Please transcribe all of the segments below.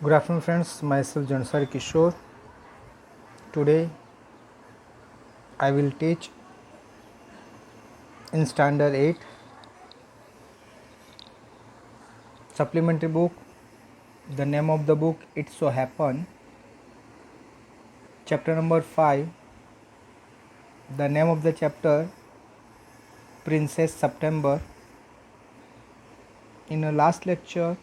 Good afternoon, friends. Myself Jansar Kishore. Today I will teach in Standard 8 supplementary book. The name of the book It So Happen. Chapter number 5. The name of the chapter Princess September. In the last lecture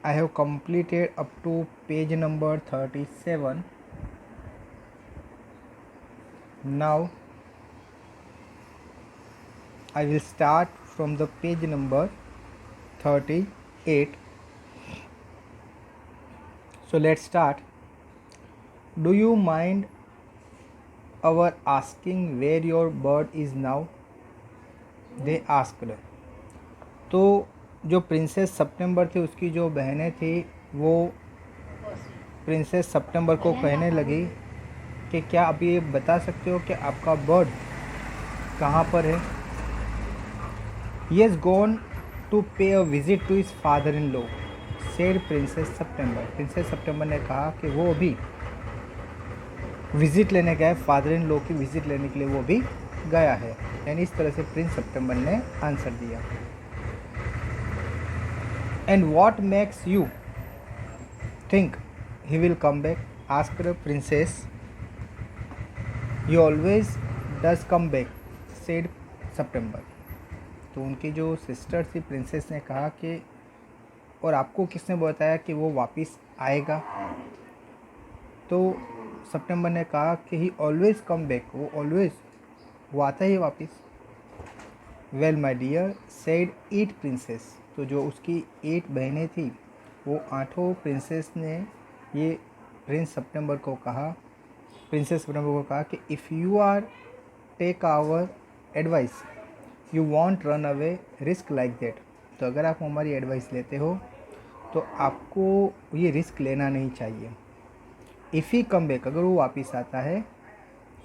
I have completed up to page number 37. Now I will start from the page number 38. So let's start. Do you mind our asking where your bird is now? They asked. तो जो princess सितंबर थी उसकी जो बहनें थी वो princess सितंबर को कहने लगी कि क्या आप ये बता सकते हो कि आपका बर्ड कहाँ पर है? He has gone to pay a visit to his father in law, said Princess September. Princess September ने कहा कि वो अभी विज़िट लेने गया है, फादर इन लॉ की विज़िट लेने के लिए वो भी गया है. यानी इस तरह से प्रिंस सितंबर ने आंसर दिया. And what makes you think he will come back? Asked Princess. He always does come back, said September. तो उनकी जो सिस्टर थी प्रिंसेस ने कहा कि और आपको किसने बताया कि वो वापस आएगा? तो सितंबर ने कहा कि ही ऑलवेज कम बैक, वो ऑलवेज वो आता ही वापस. Well my dear, said 8 princesses. तो जो उसकी 8 बहनें थी वो 8 प्रिंसेस ने ये प्रिंस सितंबर को कहा, प्रिंसेस सितंबर को कहा कि if you are take our advice you won't run away risk like that. तो अगर आप हमारी एडवाइस लेते हो तो आपको ये रिस्क लेना नहीं चाहिए. इफ़ ही कम बैक, अगर वो वापस आता है,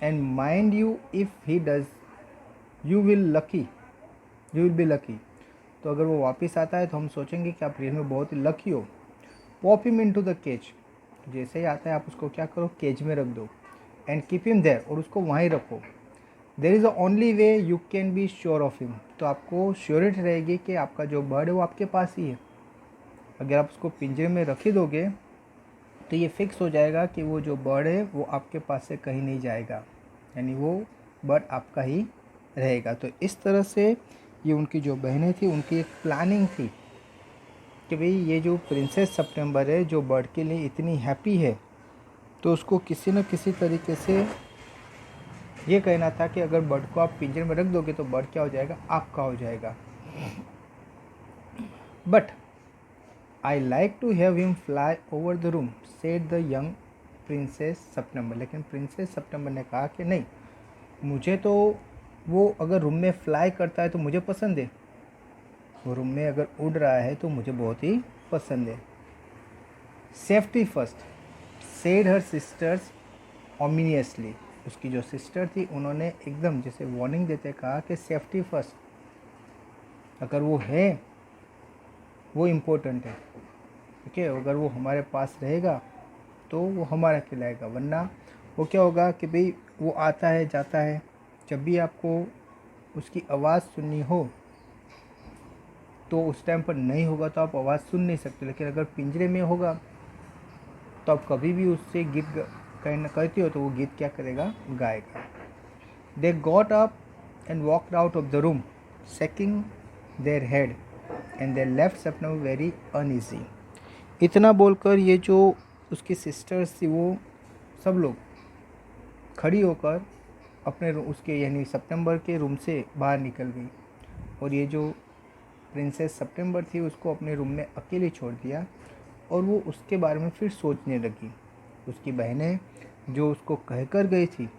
and mind you if he does you will be lucky. तो अगर वो वापस आता है तो हम सोचेंगे कि आप रियल में बहुत ही लकी हो. Pop him into the cage. जैसे ही आता है आप उसको क्या करो, केज में रख दो. एंड कीप हिम देयर, और उसको वहीं रखो. There is the only way you can be sure of him. तो आपको श्योरिटी रहेगी कि आपका जो बर्ड है वो आपके पास ही है. अगर आप उसको पिंजरे में रख ही दोगे तो ये फिक्स हो जाएगा कि वो जो बर्ड है वो आपके पास से कहीं नहीं जाएगा, यानी वो बर्ड आपका ही रहेगा. तो इस तरह से ये उनकी जो बहनें थी उनकी एक प्लानिंग थी कि भाई ये जो प्रिंसेस सितंबर है जो बर्ड के लिए इतनी हैप्पी है, तो उसको किसी न किसी तरीके से ये कहना था कि अगर बर्ड को आप पिंजरे में रख दोगे तो बर्ड क्या हो जाएगा, आपका हो जाएगा. But I like to have him fly over the room, said the young Princess September. लेकिन प्रिंसेस सितंबर ने कहा कि नहीं, मुझे तो वो अगर रूम में फ्लाई करता है तो मुझे पसंद है, वो रूम में अगर उड़ रहा है तो मुझे बहुत ही पसंद है. Safety first, said her sisters ominously. उसकी जो सिस्टर थी उन्होंने एकदम जैसे वार्निंग देते कहा कि सेफ्टी फर्स्ट, अगर वो है वो इम्पोर्टेंट है. ठीक है, अगर वो हमारे पास रहेगा तो वो हमारा खिलाएगा, वरना वो क्या होगा कि भाई वो आता है जाता है, जब भी आपको उसकी आवाज़ सुननी हो तो उस टाइम पर नहीं होगा तो आप आवाज़ सुन नहीं सकते. लेकिन अगर पिंजरे में होगा तो आप कभी भी उससे गीत कहती हो तो वो गीत क्या करेगा, गाएगा. They got up and walked out of the room shaking their head and they left September very uneasy. इतना बोलकर ये जो उसकी सिस्टर्स थी वो सब लोग खड़ी होकर अपने उसके यानी सितंबर के रूम से बाहर निकल गई, और ये जो प्रिंसेस सितंबर थी उसको अपने रूम में अकेले छोड़ दिया. और वो उसके बारे में फिर सोचने लगी. उसकी बहनें जो उसको कहकर गई थी,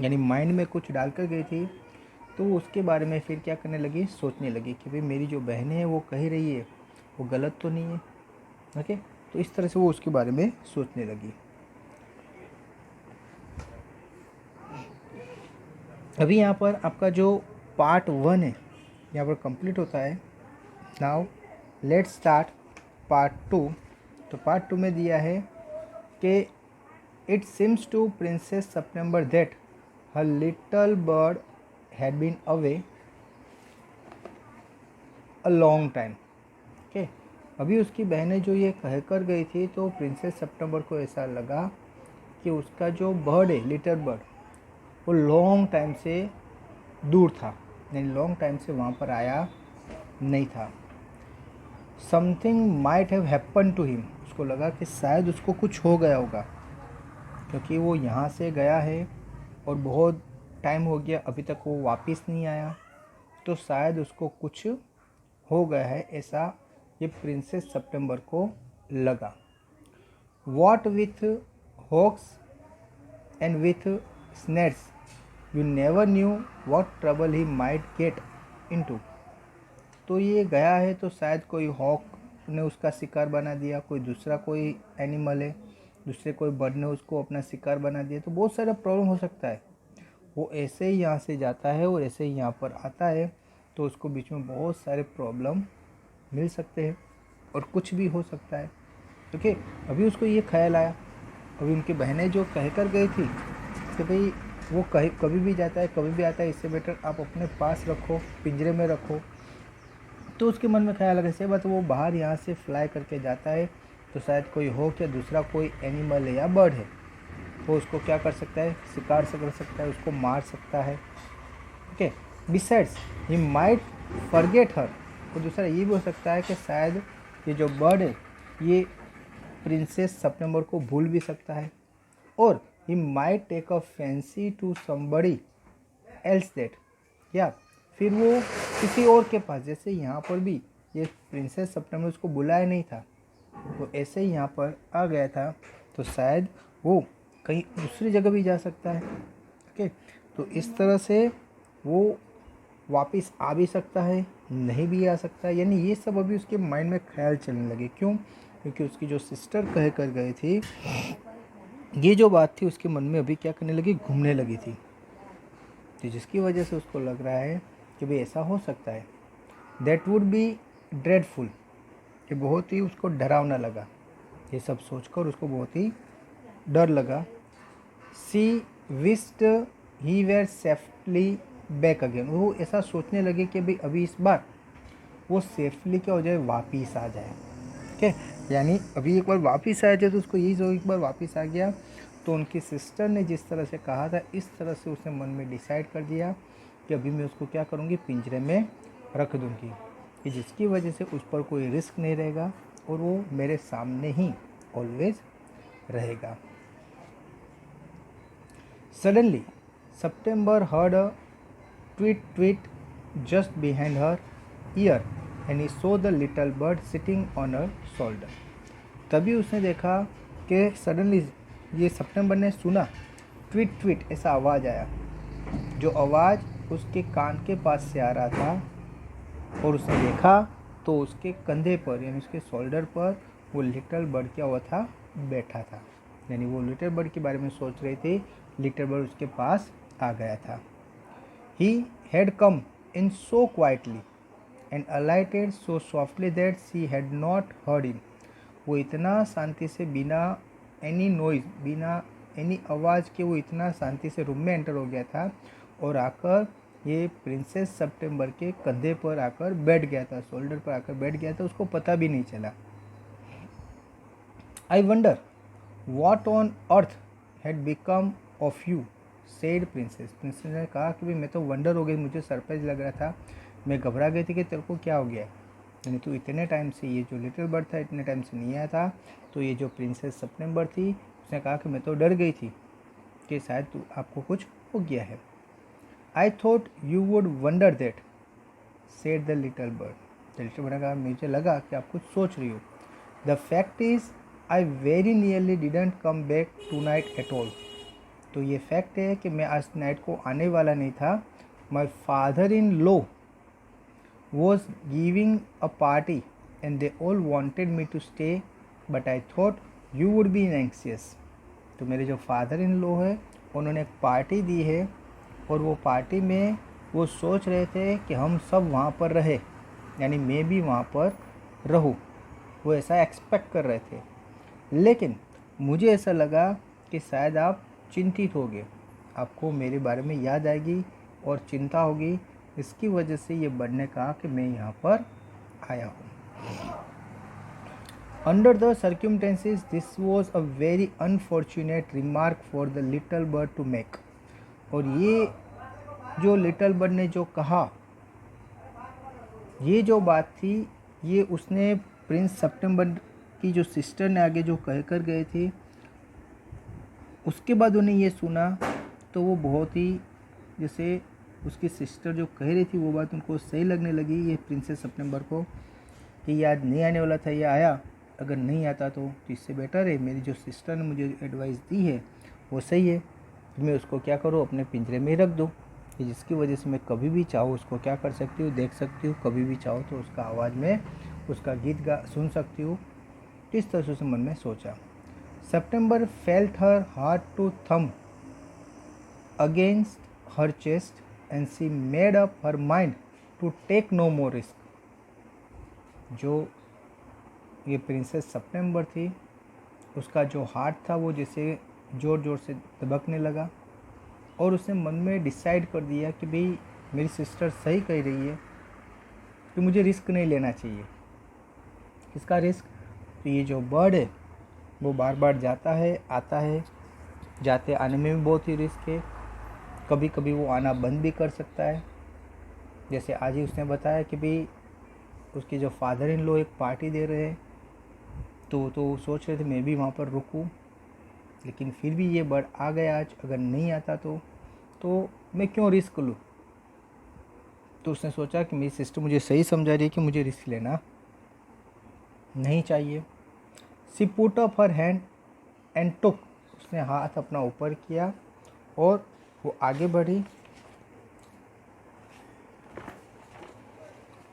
यानी माइंड में कुछ डाल कर गई थी, तो वो उसके बारे में फिर क्या करने लगी, सोचने लगी कि भाई मेरी जो बहनें हैं वो कह रही है वो गलत तो नहीं है. ओके, तो इस तरह से वो उसके बारे में सोचने लगी. अभी यहाँ पर आपका जो पार्ट 1 है यहाँ पर कंप्लीट होता है. Now let's start part 2. तो पार्ट 2 में दिया है कि it seems to princess September that her little bird had been away a long time. Okay, अभी उसकी बहनें जो ये कह कर गई थी, तो प्रिंसेस सेप्टेम्बर को ऐसा लगा कि उसका जो बर्ड है, लिटिल बर्ड, वो लॉन्ग टाइम से दूर था, यानी लॉन्ग टाइम से वहाँ पर आया नहीं था। Something might have happen to him, उसको लगा कि शायद उसको कुछ हो गया होगा, क्योंकि वो यहाँ से गया है और बहुत टाइम हो गया, अभी तक वो वापस नहीं आया, तो शायद उसको कुछ हो गया है, ऐसा ये प्रिंसेस सेप्टेम्बर को लगा। What with hawks and with snares you never knew what trouble he might get into. तो ये गया है तो शायद कोई हॉक ने उसका शिकार बना दिया, कोई दूसरा कोई एनिमल है, दूसरे कोई बर्ड ने उसको अपना शिकार बना दिया, तो बहुत सारा प्रॉब्लम हो सकता है। वो ऐसे ही यहाँ से जाता है और ऐसे ही यहाँ पर आता है, तो उसको बीच में बहुत सारे प्रॉब्लम मिल सकते हैं और कुछ भी हो सकता है। ओके, अभी उसको ये ख्याल आया, अभी उनकी बहनें जो कह कर गई थी कि भाई वो कभी भी जाता है, कभी भी आता है, इससे बेटर आप अपने पास रखो, पिंजरे में रखो। तो उसके मन में ख्याल कैसे बात, वो बाहर यहाँ से फ्लाई करके जाता है तो शायद कोई हो क्या दूसरा कोई एनिमल है या बर्ड है, वो उसको क्या कर सकता है, शिकार से कर सकता है, उसको मार सकता है। Okay, besides he might forget हर, तो दूसरा ये भी हो सकता है कि शायद ये जो बर्ड है ये प्रिंसेस सेप्टेम्बर को भूल भी सकता है, और he might take a fancy to somebody else that, या फिर वो किसी और के पास, जैसे यहाँ पर भी ये प्रिंसेस सेप्टेम्बर उसको बुलाया नहीं था, वो ऐसे ही यहाँ पर आ गया था, तो शायद वो कहीं दूसरी जगह भी जा सकता है। ओके, तो इस तरह से वो वापस आ भी सकता है, नहीं भी आ सकता है, यानी ये सब अभी उसके माइंड में ख्याल चलने लगे। क्यों? क्योंकि उसकी जो सिस्टर कह कर गए थी, ये जो बात थी उसके मन में अभी क्या करने लगी, घूमने लगी थी, तो जिसकी वजह से उसको लग रहा है कि भाई ऐसा हो सकता है। दैट वुड बी ड्रेडफुल, ये बहुत ही उसको डरावना लगा, ये सब सोचकर उसको बहुत ही डर लगा। She wished he were safely back again, वो ऐसा सोचने लगे कि भाई अभी इस बार वो सेफली क्या हो जाए, वापिस आ जाए। ठीक है, यानी अभी एक बार वापस आ जाए, तो उसको यही जो एक बार वापस आ गया, तो उनकी सिस्टर ने जिस तरह से कहा था, इस तरह से उसने मन में डिसाइड कर दिया कि अभी मैं उसको क्या करूँगी, पिंजरे में रख दूँगी, कि जिसकी वजह से उस पर कोई रिस्क नहीं रहेगा और वो मेरे सामने ही ऑलवेज रहेगा। Suddenly September heard a tweet tweet just behind her year and he so the little bird sitting on her shoulder. तभी उसने देखा कि सडनली ये सेप्टेम्बर ने सुना ट्वीट ट्वीट ऐसा आवाज़ आया, जो आवाज़ उसके कान के पास से आ रहा था, और उसने देखा तो उसके कंधे पर यानी उसके शोल्डर पर वो लिटिल बर्ड क्या हुआ था, बैठा था, यानी वो लिटिल बर्ड के बारे में सोच रही थी, लिटिल बर्ड उसके पास आ गया था। He had come in so quietly and अलाइटेड so softly that she had not heard him, वो इतना शांति से बिना एनी नॉइज़, बिना एनी आवाज़ के वो इतना शांति से रूम में एंटर हो गया था और आकर ये प्रिंसेस सेप्टेम्बर के कंधे पर आकर बैठ गया था, शोल्डर पर आकर बैठ गया था, उसको पता भी नहीं चला। I wonder what on earth had become of you said princess. Princess ने कहा कि भाई मैं तो वंडर हो गई, मुझे सरप्राइज लग रहा था, मैं घबरा गई थी कि तेरे को क्या हो गया, यानी तू इतने टाइम से, ये जो लिटिल बर्ड था इतने टाइम से नहीं आया था, तो ये जो प्रिंसेस सेप्टेम्बर थी उसने कहा कि मैं तो डर गई थी कि शायद तू आपको कुछ हो गया है। I thought you would wonder that said the little bird. Little bird ने कहा मुझे लगा कि आप कुछ सोच रही हो। The fact is I very nearly didn't come back tonight at all. तो ये फैक्ट है कि मैं आज नाइट को आने वाला नहीं था। My father in law was giving a party and they all wanted me to stay but I thought you would be anxious। तो मेरे जो फादर इन लॉ है उन्होंने एक पार्टी दी है और वो पार्टी में वो सोच रहे थे कि हम सब वहाँ पर रहे, यानी मैं भी वहाँ पर रहूँ, वो ऐसा एक्सपेक्ट कर रहे थे। लेकिन मुझे ऐसा लगा कि शायद आप चिंतित होगे, आपको मेरे बारे में याद आएगी और चिंता होगी, इसकी वजह से ये बर्ड ने कहा कि मैं यहाँ पर आया हूँ। Under the circumstances, this was a very unfortunate remark for the little bird to make. और ये जो लिटल बर्ड ने जो कहा, ये जो बात थी, ये उसने प्रिंस सितंबर की जो सिस्टर ने आगे जो कह कर गए थे, उसके बाद उन्हें ये सुना तो वो बहुत ही, जैसे उसकी सिस्टर जो कह रही थी वो बात उनको सही लगने लगी, ये प्रिंसेस सितंबर को, कि ये आज नहीं आने वाला था, ये आया, अगर नहीं आता तो इससे बेटर है मेरी जो सिस्टर ने मुझे एडवाइस दी है वो सही है, मैं उसको क्या करूँ, अपने पिंजरे में ही रख दूँ, कि जिसकी वजह से मैं कभी भी चाहूँ उसको क्या कर सकती हूँ, देख सकती हूँ, कभी भी चाहूँ तो उसका आवाज़ में उसका गीत गा सुन सकती हूँ। इस तरह से मन में सोचा। September felt her heart to thump against her chest and she made up her mind to take no more risk. जो ये प्रिंसेस सितंबर थी, उसका जो हार्ट था वो जैसे ज़ोर ज़ोर से दबकने लगा और उसने मन में डिसाइड कर दिया कि भाई मेरी सिस्टर सही कह रही है कि मुझे रिस्क नहीं लेना चाहिए। किसका रिस्क? तो ये जो बर्ड है वो बार बार जाता है, आता है, जाते आने में भी बहुत ही रिस्क है, कभी कभी वो आना बंद भी कर सकता है। जैसे आज ही उसने बताया कि भाई उसके जो फादर इन लॉ एक पार्टी दे रहे हैं, तो सोच रहे थे मैं भी वहाँ पर रुकूं, लेकिन फिर भी ये बर्ड आ गया आज, अगर नहीं आता तो मैं क्यों रिस्क लूँ। तो उसने सोचा कि मेरी सिस्टर मुझे सही समझा रही है कि मुझे रिस्क लेना नहीं चाहिए। She put up her hand and took, उसने हाथ अपना ऊपर किया और वो आगे बढ़ी।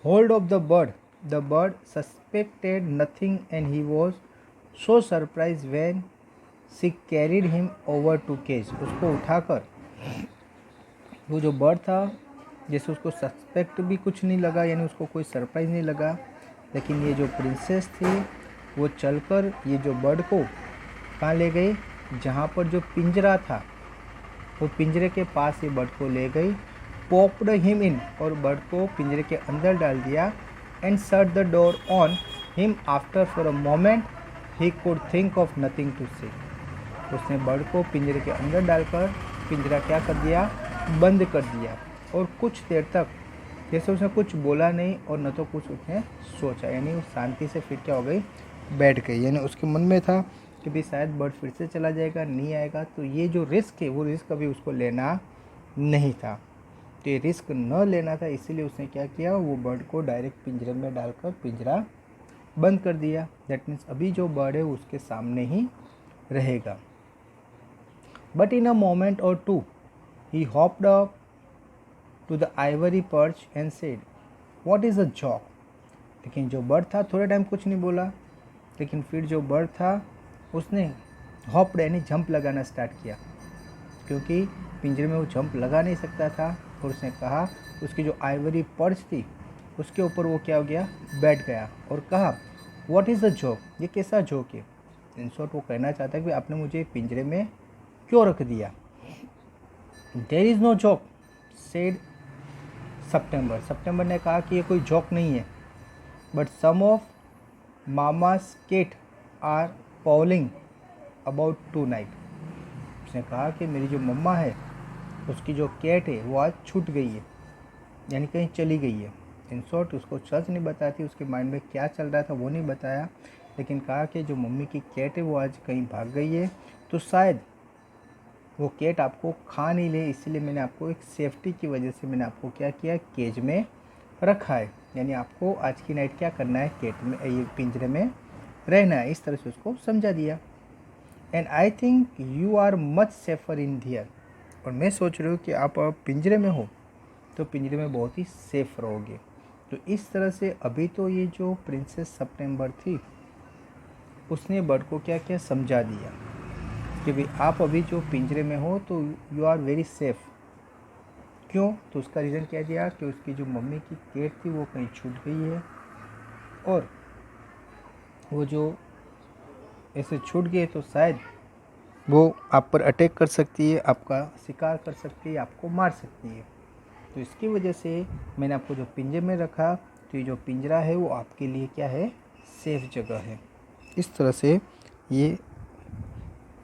Hold of the bird suspected nothing and he was so surprised when she carried him over to cage. उसको उठाकर वो जो बर्ड था, जैसे उसको सस्पेक्ट भी कुछ नहीं लगा, यानी उसको कोई सरप्राइज़ नहीं लगा, लेकिन ये जो प्रिंसेस थी वो चलकर ये जो बर्ड को कहाँ ले गई, जहाँ पर जो पिंजरा था वो पिंजरे के पास ये बर्ड को ले गई, पॉप्ड हिम इन, और बर्ड को पिंजरे के अंदर डाल दिया, and shut the door on him after for a moment he could think of nothing to say. उसने बर्ड को पिंजरे के अंदर डालकर पिंजरा क्या कर दिया, बंद कर दिया, और कुछ देर तक जैसे उसने कुछ बोला नहीं और न तो कुछ उसने सोचा, यानी वो शांति से फिर क्या हो गई, बैठ गई। यानी उसके मन में था कि भी शायद बर्ड फिर से चला जाएगा, नहीं आएगा, तो ये जो रिस्क है वो रिस्क अभी उसको लेना नहीं था, तो ये रिस्क न लेना था, इसीलिए उसने क्या किया, वो बर्ड को डायरेक्ट पिंजरे में डालकर पिंजरा बंद कर दिया। दैट मीन्स अभी जो बर्ड है उसके सामने ही रहेगा। बट इन अ मोमेंट और to he hopped up to the ivory perch and said, "What is a joke?" लेकिन जो बर्ड था थोड़े टाइम कुछ नहीं बोला, लेकिन फिर जो बर्ड था उसने हॉप्ड यानी जंप लगाना स्टार्ट किया, क्योंकि पिंजरे में वो जंप लगा नहीं सकता था, और उसने कहा, उसकी जो आइवरी पर्च थी उसके ऊपर वो क्या हो गया, बैठ गया और कहा, "What is a joke?" ये कैसा जोक है। इन शॉर्ट वो कहना चाहता है कि आपने मुझे पिंजरे में क्यों रख दिया। There is no joke said September. September ने कहा कि ये कोई जॉक नहीं है, but some of mamma's cat are prowling about tonight. उसने कहा कि मेरी जो मम्मा है उसकी जो कैट है वो आज छूट गई है, यानी कहीं चली गई है। इन शॉर्ट उसको सच नहीं बताती, उसके माइंड में क्या चल रहा था वो नहीं बताया, लेकिन कहा कि जो मम्मी की कैट है वो आज कहीं भाग गई है, तो शायद वो कैट आपको खा नहीं ले, इसलिए मैंने आपको एक सेफ्टी की वजह से मैंने आपको क्या किया, केज में रखा है, यानी आपको आज की नाइट क्या करना है, केट में, ये पिंजरे में रहना है। इस तरह से उसको समझा दिया। And I think you are much safer in here, और मैं सोच रही हूँ कि आप पिंजरे में हो तो पिंजरे में बहुत ही सेफ रहोगे। तो इस तरह से अभी तो ये जो प्रिंसेस सितंबर थी उसने बर्ड को क्या क्या समझा दिया कि भाई आप अभी जो पिंजरे में हो तो यू आर वेरी सेफ। क्यों? तो उसका रीज़न क्या दिया कि उसकी जो मम्मी की कैट थी वो कहीं छूट गई है, और वो जो ऐसे छूट गए तो शायद वो आप पर अटैक कर सकती है, आपका शिकार कर सकती है, आपको मार सकती है। तो इसकी वजह से मैंने आपको जो पिंजरे में रखा, तो ये जो पिंजरा है वो आपके लिए क्या है, सेफ जगह है। इस तरह से ये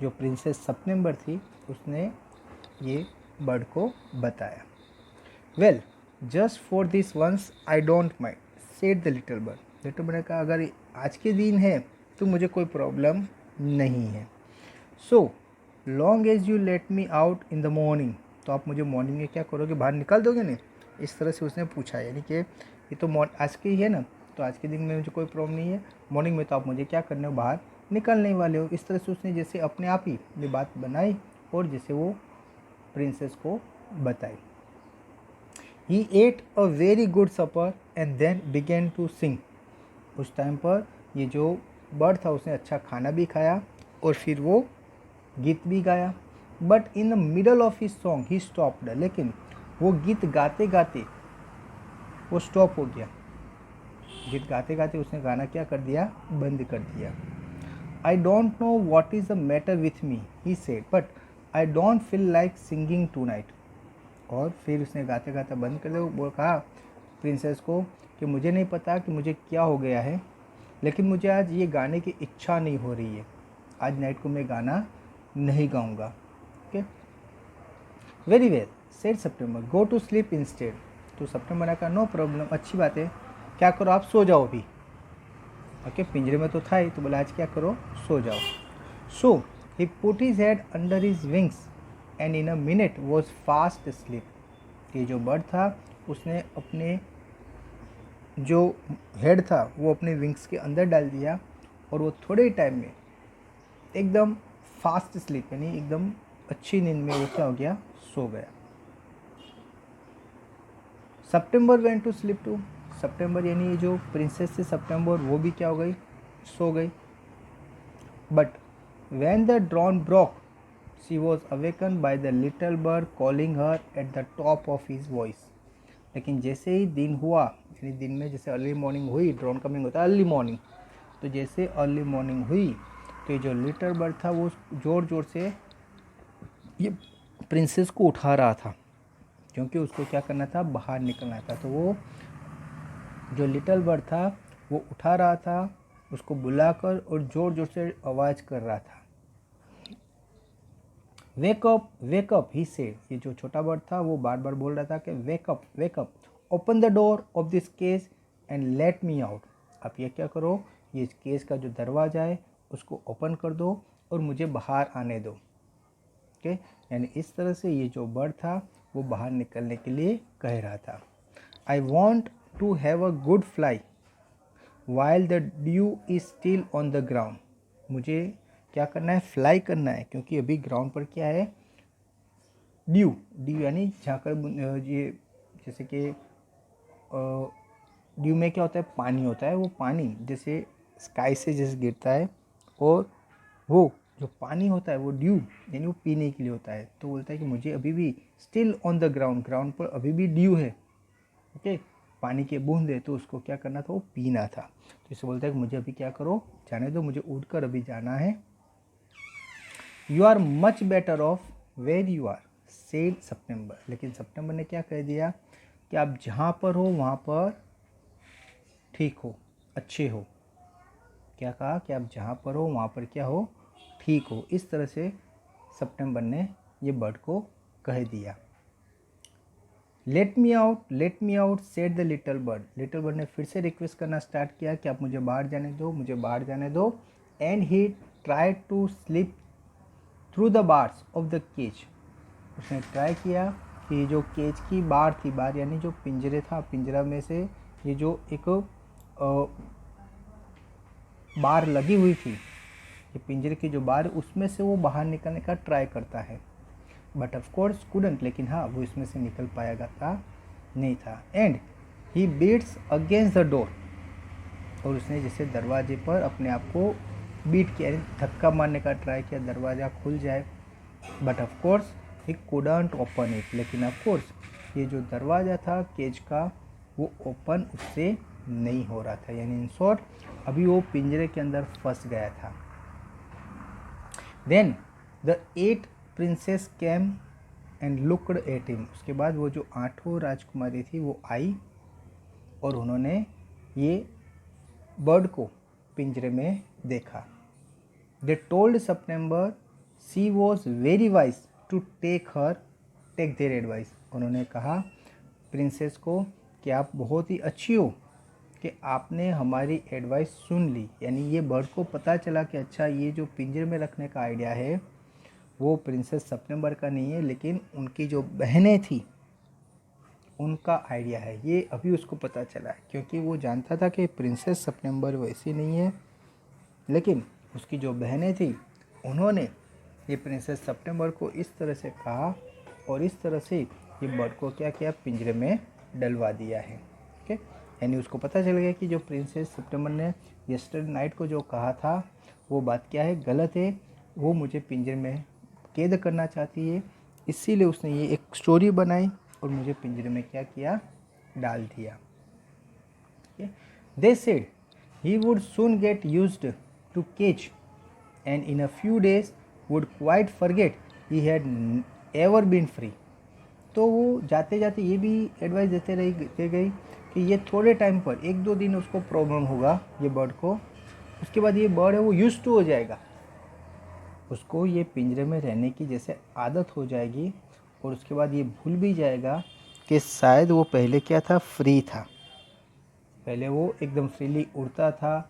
जो प्रिंसेस सितंबर थी उसने ये बर्ड को बताया। Well just for this once I don't mind, said the little bird. Little bird ने कहा अगर आज के दिन है तो मुझे कोई प्रॉब्लम नहीं है। So long as you let me out in the morning, तो आप मुझे मॉर्निंग में क्या करोगे, बाहर निकाल दोगे ना। इस तरह से उसने पूछा, यानी कि ये तो आज के ही है ना, तो आज के दिन में मुझे कोई प्रॉब्लम नहीं है, मॉर्निंग में तो आप मुझे क्या करने हो, बाहर निकलने वाले हो। इस तरह से उसने जैसे अपने आप ही ये बात बनाई और जैसे वो प्रिंसेस को बताई। He ate a very good supper and then began to sing. उस टाइम पर ये जो बर्ड था उसने अच्छा खाना भी खाया और फिर वो गीत भी गाया। But in the middle of his song he stopped, लेकिन वो गीत गाते गाते वो स्टॉप हो गया। गीत गाते गाते उसने गाना क्या कर दिया, बंद कर दिया। I don't know what is the matter with me he said, but I don't feel like singing tonight. और फिर उसने गाते गाते बंद कर दिया। वो कहा प्रिंसेस को कि मुझे नहीं पता कि मुझे क्या हो गया है, लेकिन मुझे आज ये गाने की इच्छा नहीं हो रही है, आज नाइट को मैं गाना नहीं गाऊंगा। Okay, very well said September, go to sleep instead. तो सितंबर ने कहा नो प्रॉब्लम, अच्छी बात है, क्या करो आप सो जाओ अभी। ओके, पिंजरे में तो था ही, तो बोला आज क्या करो, सो जाओ। So he put his head under his wings and in a minute was fast sleep. ये जो बर्ड था उसने अपने जो हेड था वो अपने विंग्स के अंदर डाल दिया और वो थोड़े टाइम में एकदम फास्ट स्लीप, यानी एकदम अच्छी नींद में वो क्या हो गया, सो गया। सितंबर वेंट टू स्लीप टू। सितंबर यानी ये जो प्रिंसेस थी सितंबर, वो भी क्या हो गई, सो गई। But when the drawn broke she was awaken by the little bird calling her at the top of his voice. लेकिन जैसे ही दिन हुआ, यानी दिन में जैसे अर्ली मॉर्निंग हुई, ड्रॉन कमिंग होता है अर्ली मॉर्निंग, तो जैसे अर्ली मॉर्निंग हुई तो ये जो लिटिल बर्ड था वो ज़ोर ज़ोर से ये प्रिंसेस को उठा रहा था, क्योंकि उसको क्या करना था, बाहर निकलना था। तो वो जो लिटिल बर्ड था वो उठा रहा था, उसको बुलाकर और ज़ोर ज़ोर से आवाज़ कर रहा था। Wake up he said. ये जो छोटा बर्ड था वो बार बार बोल रहा था कि wake up, open the door of this cage and let me out. आप ये क्या करो, ये केज का जो दरवाज़ा है उसको ओपन कर दो और मुझे बाहर आने दो। ओके, यानी इस तरह से ये जो बर्ड था वो बाहर निकलने के लिए कह रहा था। I want to have a good fly while the dew is still on the ground. मुझे क्या करना है, फ्लाई करना है, क्योंकि अभी ग्राउंड पर क्या है, ड्यू यानी झाकर, ये जैसे कि ड्यू में क्या होता है, पानी होता है। वो पानी जैसे स्काई से जैसे गिरता है और वो जो पानी होता है वो ड्यू यानी वो पीने के लिए होता है। तो बोलता है कि मुझे अभी भी स्टिल ऑन द ग्राउंड पर अभी भी ड्यू है। ओके, पानी के बूंद है, तो उसको क्या करना था, वो पीना था। तो इसे बोलता है कि मुझे अभी क्या करो, जाने दो, मुझे उड़कर अभी जाना है। You are much better off where you are said September. लेकिन सितंबर ने क्या कह दिया कि आप जहाँ पर हो वहाँ पर ठीक हो, अच्छे हो। क्या कहा कि आप जहाँ पर हो वहाँ पर क्या हो, ठीक हो। इस तरह से सितंबर ने ये बर्ड को कह दिया। Late me out said the little bird. Little bird ने फिर से रिक्वेस्ट करना स्टार्ट किया कि आप मुझे बाहर जाने दो, मुझे बाहर जाने दो। And he tried to slip through the bars of the cage. उसने ट्राई किया कि जो केज की बार थी, बार यानी जो पिंजरे था, पिंजरा में से ये जो एक बार लगी हुई थी, ये पिंजरे की जो बार, उसमें से वो बाहर निकलने का ट्राई करता है। बट ऑफ कोर्स कुडंट, लेकिन हाँ वो इसमें से निकल पाएगा था नहीं था। And he beats against the door. और उसने जैसे दरवाजे पर अपने आप को बीट किया, धक्का मारने का ट्राई किया, दरवाज़ा खुल जाए। But of course he couldn't open it. लेकिन ऑफ कोर्स ये जो दरवाज़ा था केज का वो ओपन उससे नहीं हो रहा था, यानी इन शॉर्ट अभी वो पिंजरे के अंदर फंस गया था। Then the 8 princesses came and looked at him. उसके बाद वो जो 8 राजकुमारी थी वो आई और उन्होंने ये बर्ड को पिंजरे में देखा। They told September she was very wise to take their advice. उन्होंने कहा प्रिंसेस को कि आप बहुत ही अच्छी हो कि आपने हमारी एडवाइस सुन ली। यानी ये बर्ड को पता चला कि अच्छा ये जो पिंजरे में रखने का आइडिया है वो प्रिंसेस सितंबर का नहीं है, लेकिन उनकी जो बहनें थी उनका आइडिया है। ये अभी उसको पता चला है, क्योंकि वो जानता था कि प्रिंसेस सितंबर वैसी नहीं है, लेकिन उसकी जो बहनें थी उन्होंने ये प्रिंसेस सितंबर को इस तरह से कहा और इस तरह से ये बर्ड को क्या किया, पिंजरे में डलवा दिया है। ओके, यानी उसको पता चल गया कि जो प्रिंसेस सितंबर ने यस्टरडे नाइट को जो कहा था वो बात क्या है, गलत है, वो मुझे पिंजरे में कैद करना चाहती है, इसीलिए उसने ये एक स्टोरी बनाई और मुझे पिंजरे में क्या किया, डाल दिया। They said he would soon get used to catch and in a few days would quite forget he had ever been free. तो वो जाते जाते ये भी एडवाइस दे गई कि ये थोड़े टाइम पर 1-2 दिन उसको प्रॉब्लम होगा ये बर्ड को, उसके बाद ये बर्ड है वो यूज्ड टू हो जाएगा, उसको ये पिंजरे में रहने की जैसे आदत हो जाएगी और उसके बाद ये भूल भी जाएगा कि शायद वो पहले क्या था, फ्री था। पहले वो एकदम फ्रीली उड़ता था,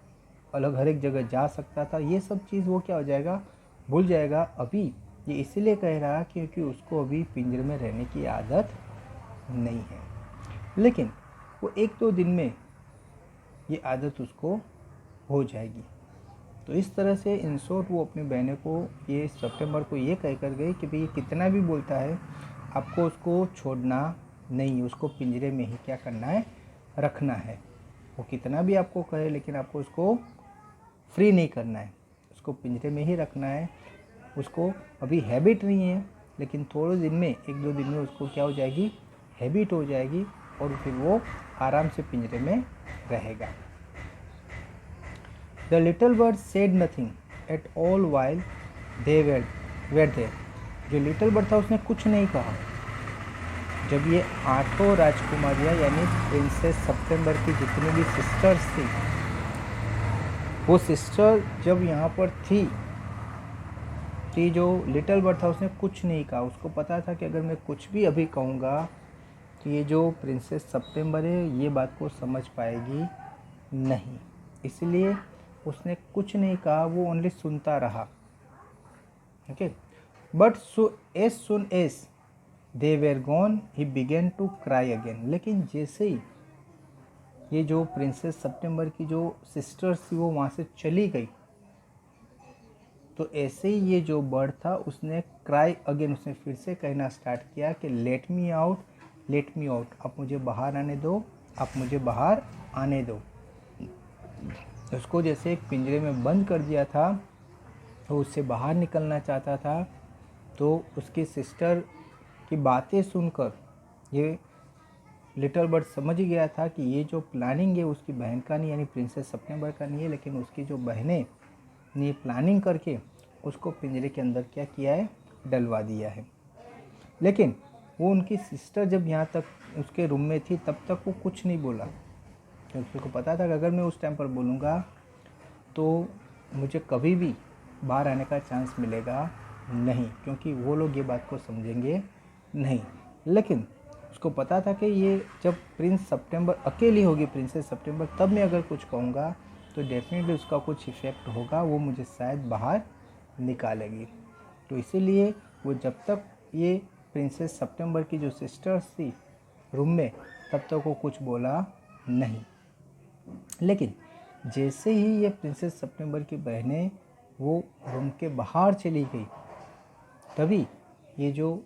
अलग हर एक जगह जा सकता था, ये सब चीज़ वो क्या हो जाएगा, भूल जाएगा। अभी ये इसीलिए कह रहा क्योंकि उसको अभी पिंजरे में रहने की आदत नहीं है, लेकिन वो 1-2 दिन में ये आदत उसको हो जाएगी। तो इस तरह से इन शॉर्ट वो अपनी बहनों को ये सितंबर को ये कह कर गई कि भाई ये कितना भी बोलता है आपको उसको छोड़ना नहीं, उसको पिंजरे में ही क्या करना है, रखना है। वो कितना भी आपको कहे लेकिन आपको उसको फ्री नहीं करना है, उसको पिंजरे में ही रखना है। उसको अभी हैबिट नहीं है, लेकिन थोड़े दिन में 1-2 दिन में उसको क्या हो जाएगी, हैबिट हो जाएगी और फिर वो आराम से पिंजरे में रहेगा। The little bird said nothing at all while they were there. जो लिटिल बर्ड था उसने कुछ नहीं कहा जब ये 8 राजकुमारियाँ यानी प्रिंसेस सितंबर की जितनी भी सिस्टर्स थी, वो सिस्टर जब यहाँ पर थी जो लिटिल बर्ड था उसने कुछ नहीं कहा। उसको पता था कि अगर मैं कुछ भी अभी कहूँगा तो ये जो प्रिंसेस सितंबर है ये बात को समझ पाएगी नहीं, इसलिए उसने कुछ नहीं कहा, वो ओनली सुनता रहा। Okay, but as soon as they were gone he began to cry again. लेकिन जैसे ही ये जो प्रिंसेस सितंबर की जो सिस्टर्स थी वो वहाँ से चली गई, तो ऐसे ही ये जो बर्ड था उसने क्राई अगेन, उसने फिर से कहना स्टार्ट किया कि लेट मी आउट, आप मुझे बाहर आने दो, आप मुझे बाहर आने दो। उसको जैसे एक पिंजरे में बंद कर दिया था, तो उससे बाहर निकलना चाहता था, तो उसकी सिस्टर की बातें सुनकर ये लिटिल बर्ड समझ गया था कि ये जो प्लानिंग है उसकी बहन का नहीं, यानी प्रिंसेस सितंबर का नहीं है, लेकिन उसकी जो बहनें ने प्लानिंग करके उसको पिंजरे के अंदर क्या किया है, डलवा दिया है। लेकिन वो उनकी सिस्टर जब यहाँ तक उसके रूम में थी तब तक वो कुछ नहीं बोला, क्योंकि उसको पता था कि अगर मैं उस टाइम पर बोलूँगा तो मुझे कभी भी बाहर आने का चांस मिलेगा नहीं, क्योंकि वो लोग ये बात को समझेंगे नहीं। लेकिन उसको पता था कि ये जब प्रिंस सितंबर अकेली होगी, प्रिंसेस सितंबर, तब मैं अगर कुछ कहूँगा तो डेफिनेटली उसका कुछ इफ़ेक्ट होगा, वो मुझे शायद बाहर निकालेगी। तो इसीलिए वो जब तक ये प्रिंसेस सितंबर की जो सिस्टर्स थी रूम में, तब तक वो कुछ बोला नहीं। लेकिन जैसे ही ये प्रिंसेस सितंबर की बहनें वो रूम के बाहर चली गई, तभी ये जो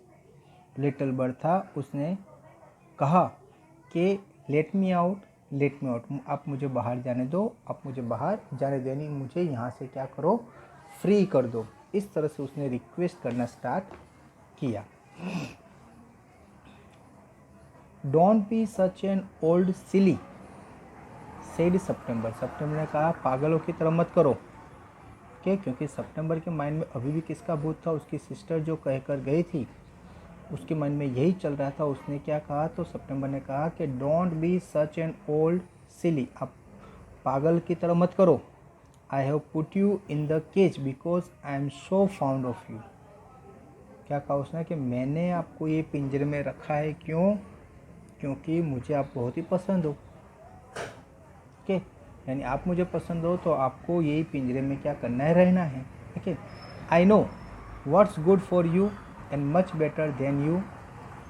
लिटिल बर्ड था उसने कहा कि लेट मी आउट, आप मुझे बाहर जाने दो, आप मुझे बाहर जाने दो, यानी मुझे यहाँ से क्या करो, फ्री कर दो। इस तरह से उसने रिक्वेस्ट करना स्टार्ट किया। Don't be such an old silly said September ने कहा पागलों की तरह मत करो, ओके, क्योंकि सितंबर के माइंड में अभी भी किसका भूत था, उसकी सिस्टर जो कहकर गई थी, उसके मन में यही चल रहा था। उसने क्या कहा, तो सितंबर ने कहा कि don't be such an old silly, आप पागल की तरह मत करो। I have put you in the cage because I am so fond of you. क्या कहा उसने कि मैंने आपको ये पिंजरे में रखा है, क्यों, क्योंकि मुझे आप बहुत ही पसंद हो। ओके, यानी आप मुझे पसंद हो तो आपको यही पिंजरे में क्या करना है, रहना है। Okay, I know what's good for you and much better than you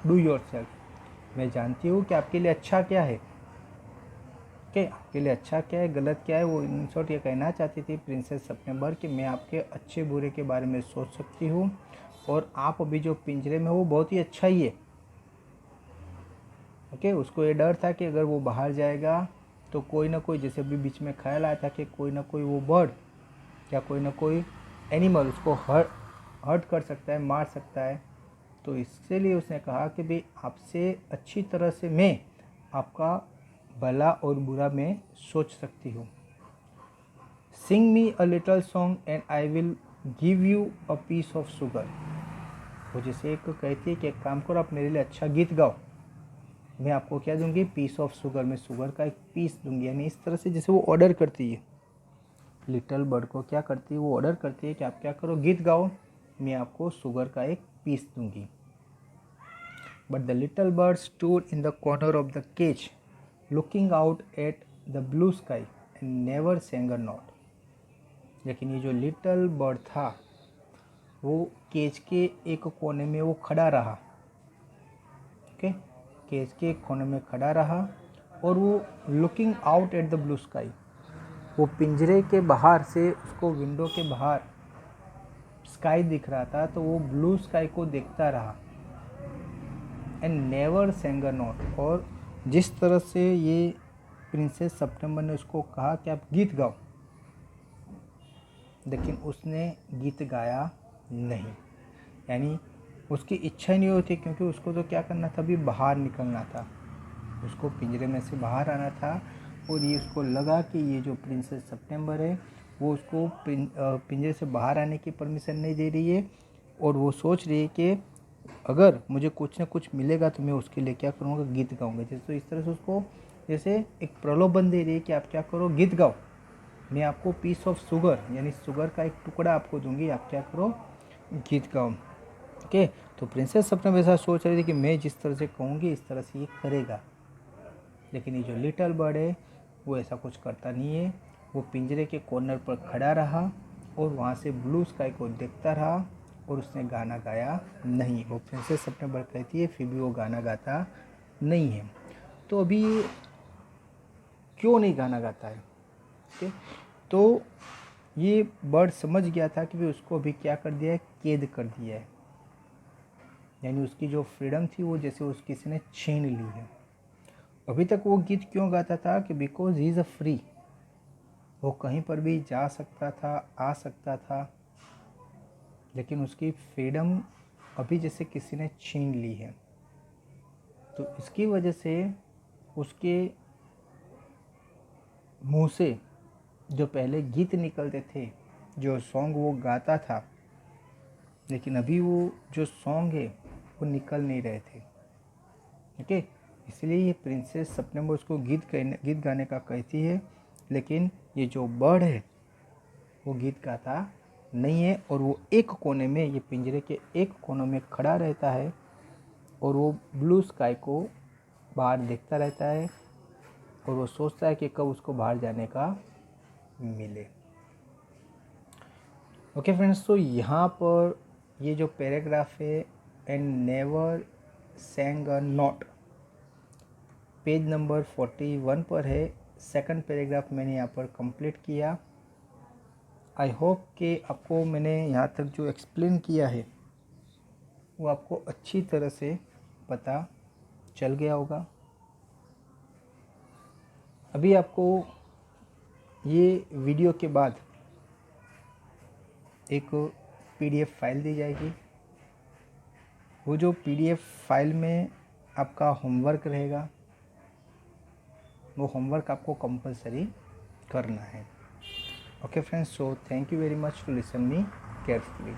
do your self. मैं जानती हूँ कि आपके लिए अच्छा क्या है। ओके, आपके लिए अच्छा क्या है, गलत क्या है, वो इन शॉर्ट ये कहना चाहती थी प्रिंसेस सितंबर कि मैं आपके अच्छे बुरे के बारे में सोच सकती हूँ, और आप अभी जो पिंजरे में हो वो बहुत ही अच्छा ही है। ओके, उसको ये डर था कि अगर वो बाहर जाएगा तो कोई ना कोई, जैसे अभी बीच में ख्याल आया था कि कोई ना कोई वो बर्ड या कोई ना कोई एनिमल उसको हर्ट कर सकता है, मार सकता है। तो इसलिए उसने कहा कि भाई आपसे अच्छी तरह से मैं आपका भला और बुरा मैं सोच सकती हूँ। Sing me a little song and I will give you a piece of sugar. वो जैसे एक कहती है कि एक काम करो, आप मेरे लिए अच्छा गीत गाओ, मैं आपको क्या दूंगी, पीस ऑफ शुगर, मैं शुगर का एक पीस दूंगी। यानी इस तरह से जैसे वो ऑर्डर करती है, लिटल बर्ड को क्या करती है, वो ऑर्डर करती है कि आप क्या करो, गीत गाओ, मैं आपको शुगर का एक पीस दूंगी। But the little bird stood in the corner of the cage looking out at the blue sky and never sang a note. लेकिन ये जो लिटल बर्ड था वो केज के एक कोने में वो खड़ा रहा। ओके, केज के एक कोने में खड़ा रहा और वो looking out at the blue sky, वो पिंजरे के बाहर से, उसको विंडो के बाहर स्काई दिख रहा था, तो वो ब्लू स्काई को देखता रहा। And never sang a note, और जिस तरह से ये प्रिंसेस सितंबर ने उसको कहा कि आप गीत गाओ, लेकिन उसने गीत गाया नहीं। यानी उसकी इच्छा नहीं होती, क्योंकि उसको तो क्या करना था, अभी बाहर निकलना था, उसको पिंजरे में से बाहर आना था। और ये उसको लगा कि ये जो प्रिंसेस सितंबर है वो उसको पिंजरे से बाहर आने की परमिशन नहीं दे रही है, और वो सोच रही है कि अगर मुझे कुछ ना कुछ मिलेगा तो मैं उसके लिए क्या करूँगा, गीत गाऊंगा। जैसे तो इस तरह से उसको जैसे एक प्रलोभन दे रही है कि आप क्या करो, गीत गाओ, मैं आपको पीस ऑफ शुगर यानी शुगर का एक टुकड़ा आपको दूंगी, आप क्या करो, गीत गाओ। ओके, तो प्रिंसेस सितंबर ऐसा सोच रही थी कि मैं जिस तरह से कहूँगी इस तरह से ये करेगा। लेकिन ये जो लिटल बर्ड है वो ऐसा कुछ करता नहीं है। वो पिंजरे के कॉर्नर पर खड़ा रहा और वहाँ से ब्लू स्काई को देखता रहा, और उसने गाना गाया नहीं। वो प्रिंसेस सितंबर कहती है फिर भी वो गाना गाता नहीं है। तो अभी ये क्यों नहीं गाना गाता है, ओके, तो ये बर्ड समझ गया था कि भी उसको अभी क्या कर दिया है, कैद कर दिया है। यानी उसकी जो फ्रीडम थी वो जैसे उस किसी ने छीन ली है। अभी तक वो गीत क्यों गाता था कि because he is a free, वो कहीं पर भी जा सकता था, आ सकता था, लेकिन उसकी फ्रीडम अभी जैसे किसी ने छीन ली है। तो इसकी वजह से उसके मुंह से जो पहले गीत निकलते थे, जो सॉन्ग वो गाता था, लेकिन अभी वो जो सॉन्ग है वो निकल नहीं रहे थे। ओके, इसलिए ये प्रिंसेस सितंबर उसको गीत गाने का कहती है, लेकिन ये जो बर्ड है वो गीत गाता नहीं है, और वो एक कोने में, ये पिंजरे के एक कोने में खड़ा रहता है, और वो ब्लू स्काई को बाहर देखता रहता है, और वो सोचता है कि कब उसको बाहर जाने का मिले। ओके फ्रेंड्स, तो यहाँ पर ये जो पैराग्राफ है, and never sang a note, page number 41 पर है। सेकंड पैराग्राफ मैंने यहाँ पर कंप्लीट किया। आई होप कि आपको मैंने यहाँ तक जो एक्सप्लेन किया है वो आपको अच्छी तरह से पता चल गया होगा। अभी आपको ये वीडियो के बाद एक पीडीएफ फाइल दी जाएगी। वो जो पीडीएफ फाइल में आपका होमवर्क रहेगा, वो होमवर्क आपको कंपलसरी करना है। Okay friends, so thank you very much to listen me carefully.